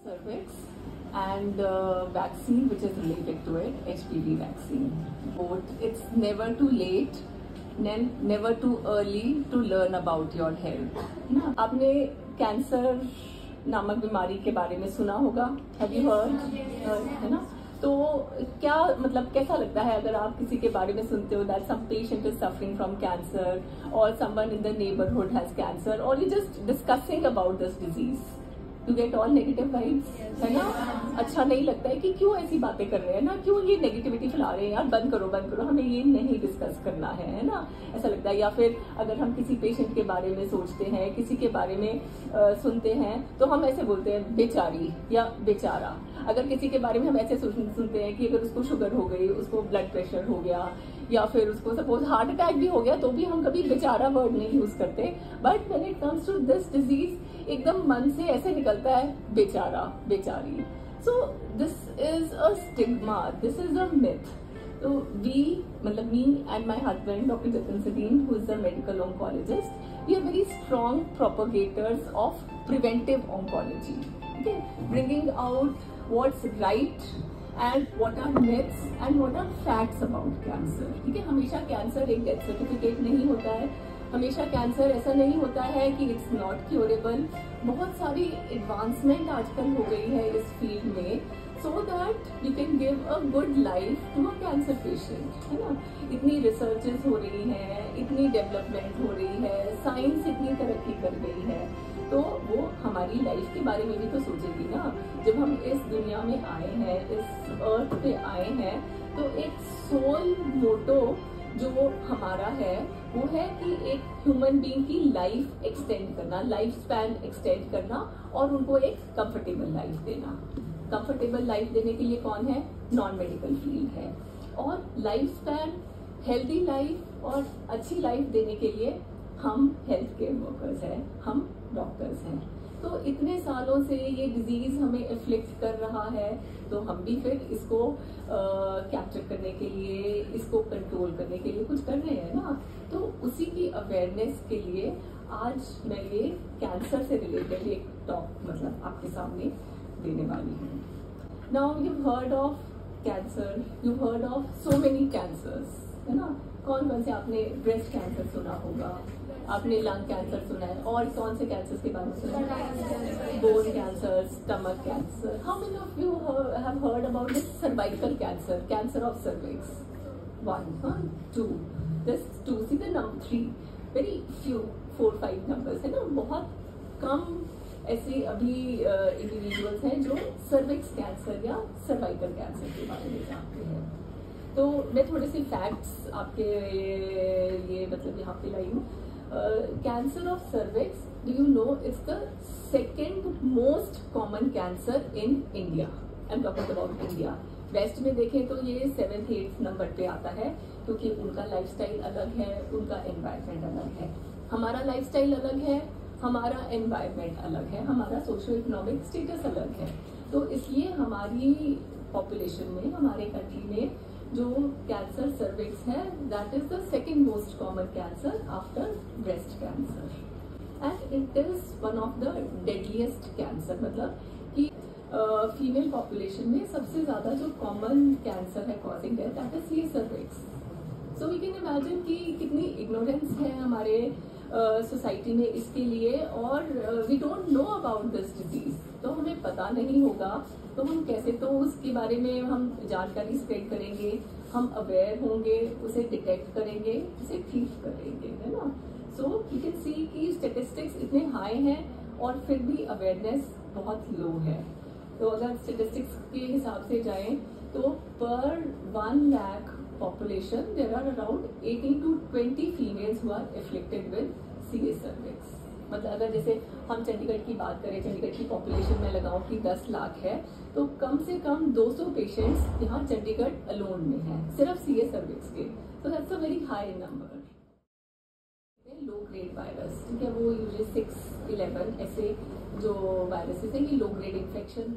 cervix and vaccine which is related to it, HPV vaccine. It's never too late, never too early to learn about your health. ना आपने cancer नामक बीमारी के बारे में सुना होगा, have you heard? है ना? तो क्या मतलब कैसा लगता है अगर आप किसी के बारे में सुनते हो that some patient is suffering from cancer or someone in the neighborhood has cancer or you just discussing about this disease? You get all negative vibes, है ना? अच्छा नहीं लगता है कि क्यों ऐसी बातें कर रहे हैं ना, क्यों ये नेगेटिविटी फैला रहे हैं, यार बंद करो, हमें ये नहीं डिस्कस करना है ना, ऐसा लगता है। या फिर अगर हम किसी पेशेंट के बारे में सोचते हैं, किसी के बारे में सुनते हैं तो हम ऐसे बोलते हैं बेचारी या बेचारा। अगर किसी के बारे में हम ऐसे सुनते हैं कि अगर उसको शुगर हो गई, उसको ब्लड प्रेशर हो गया या फिर उसको सपोज हार्ट अटैक भी हो गया तो भी हम कभी बेचारा वर्ड नहीं यूज करते। But when it comes to this disease एकदम मन से ऐसे निकलता है बेचारा बेचारी। So this is a stigma, this is a myth. तो मतलब me and my husband doctor Jatin Sadeen who is the medical oncologist, we are very strong propagators of preventive oncology, okay? Bringing out what's right and what are myths and what are facts about cancer, ठीक है? हमेशा cancer एक death certificate नहीं होता है, हमेशा cancer ऐसा नहीं होता है कि इट्स नॉट क्योरेबल। बहुत सारी एडवांसमेंट आजकल हो गई है इस फील्ड में so that you can give a good life to a cancer patient, है ना? इतनी रिसर्चेस हो रही हैं, इतनी डेवलपमेंट हो रही है, साइंस इतनी तरक्की कर गई है, तो वो हमारी लाइफ के बारे में भी तो सोचेगी ना। जब हम इस दुनिया में आए हैं, इस अर्थ पे आए हैं, तो एक सोल मोटो जो हमारा है वो है कि एक ह्यूमन बीइंग की लाइफ एक्सटेंड करना, लाइफ स्पैन एक्सटेंड करना और उनको एक कंफर्टेबल लाइफ देना। कंफर्टेबल लाइफ देने के लिए कौन है? नॉन मेडिकल फील्ड है। और लाइफ स्पैन, हेल्दी लाइफ और अच्छी लाइफ देने के लिए हम हेल्थ केयर वर्कर्स हैं, हम डॉक्टर्स हैं। तो इतने सालों से ये डिजीज हमें एफ्लिक्ट कर रहा है, तो हम भी फिर इसको कैप्चर करने के लिए, इसको कंट्रोल करने के लिए कुछ कर रहे हैं ना। तो उसी की अवेयरनेस के लिए आज मैं ये कैंसर से रिलेटेड एक टॉक मतलब आपके सामने देने वाली हूँ। Now you heard of cancer, you heard of so many cancers, है ना? कौन कौन से आपने ब्रेस्ट कैंसर सुना होगा, आपने लंग कैंसर सुना है, और कौन से कैंसर के बारे में सुना है? Bone cancer, stomach cancer. How many of you have heard about this cervical cancer, cancer of cervix? 1, 2, this 2, see the number 3, very few, 4-5 numbers है ना। बहुत कम ऐसे अभी इंडिविजुअल्स हैं जो सर्विक्स कैंसर या सर्वाइकल कैंसर के बारे में जानते हैं। तो मैं थोड़े से फैक्ट्स आपके ये मतलब यहाँ पे लाई हूँ। Cancer of cervix, do you know, it's the second most common cancer in India. I am talking about India. West में देखें तो ये 7th-8th नंबर पे आता है, क्योंकि उनका लाइफस्टाइल अलग है, उनका एनवायरनमेंट अलग है। हमारा लाइफस्टाइल अलग है, हमारा एनवायरनमेंट अलग है, हमारा सोशो इकोनॉमिक स्टेटस अलग है। तो इसलिए हमारी पॉपुलेशन में, हमारे कंट्री में जो कैंसर सर्विक्स है, that is the second most common cancer after breast cancer and it is one of the deadliest cancer. मतलब कि फीमेल पॉपुलेशन में सबसे ज्यादा जो कॉमन कैंसर है कॉजिंग डेथ, दैट इज ये cervix. So we can imagine कि कितनी इग्नोरेंस है हमारे सोसाइटी में इसके लिए, और we don't know about this disease. तो हमें पता नहीं होगा तो हम कैसे तो उसके बारे में हम जानकारी स्प्रेड करेंगे, हम अवेयर होंगे, उसे डिटेक्ट करेंगे, उसे ठीक करेंगे, है ना। सो यू कैन सी कि स्टेटिस्टिक्स इतने हाई हैं और फिर भी अवेयरनेस बहुत लो है। तो अगर स्टेटिस्टिक्स के हिसाब से जाएं तो पर 1 lakh population there are around 18 to 20 females who are afflicted with CA cervix। मतलब अगर जैसे हम चंडीगढ़ की बात करें, चंडीगढ़ की पॉपुलेशन में लगाऊं कि 10 लाख है, तो कम से कम 200 पेशेंट्स यहाँ चंडीगढ़ अलोन में हैं सिर्फ CA cervix के। तो that's a very high number. Low grade virus, ठीक है, वो यूजुअली 6-11 ऐसे जो वायरसेस है, ये लो ग्रेड इन्फेक्शन